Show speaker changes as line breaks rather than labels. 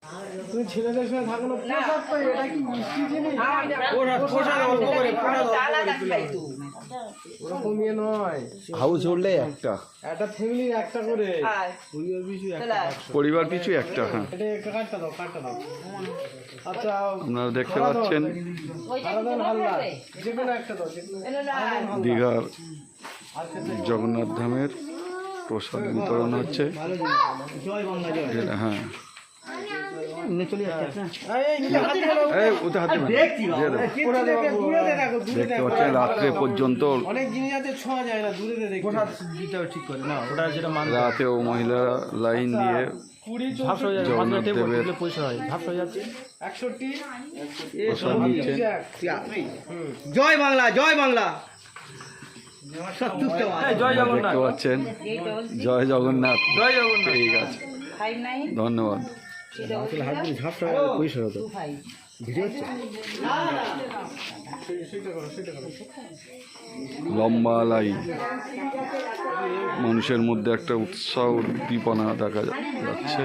তুমি ছেলেদের সঙ্গে থাকো না, প্রসাদ তো এটা কি মিষ্টি জিনিস? প্রসাদ অল্প করে, ওরকম ইয়ে নয়।
হাউস হোল্ডে একটা
ফ্যামিলির একটা করে,
পরিবার পিছু একটা। হ্যাঁ,
এটা একটা কাটটা দাও, কাটটা দাও। আচ্ছা,
আপনারা দেখতে পাচ্ছেন
আলাদা হালদা, যে কোনো একটা দাও, যে কোনো।
দীঘার জগন্নাথ ধামের প্রসাদ বিতরণ হচ্ছে। এটা, হ্যাঁ, এই ওতে হাত দেবেন। দেখতে পাচ্ছেন রাত্রে পর্যন্ত,
অনেক জিনিস আছে ছোঁয়া যায় না, দূরে দেখো।
ঠিক করে না, ওটা যেটা
রাতেও মহিলারা লাইন দিয়ে জগন্নাথ দেবের
পয়সা হয়, ঝাপসা হয়ে যাচ্ছে।
61
প্রসাদ নিচ্ছেন।
জয় বাংলা, জয় বাংলা। জয় জগন্নাথ।
দেখতে পাচ্ছেন জয় জগন্নাথ।
জয় জগন্নাথ।
ঠিক আছে, ধন্যবাদ।
ঝাপসা পয়সা হতো।
লম্বা লাইন, মানুষের মধ্যে একটা উৎসাহ উদ্দীপনা দেখা যাচ্ছে।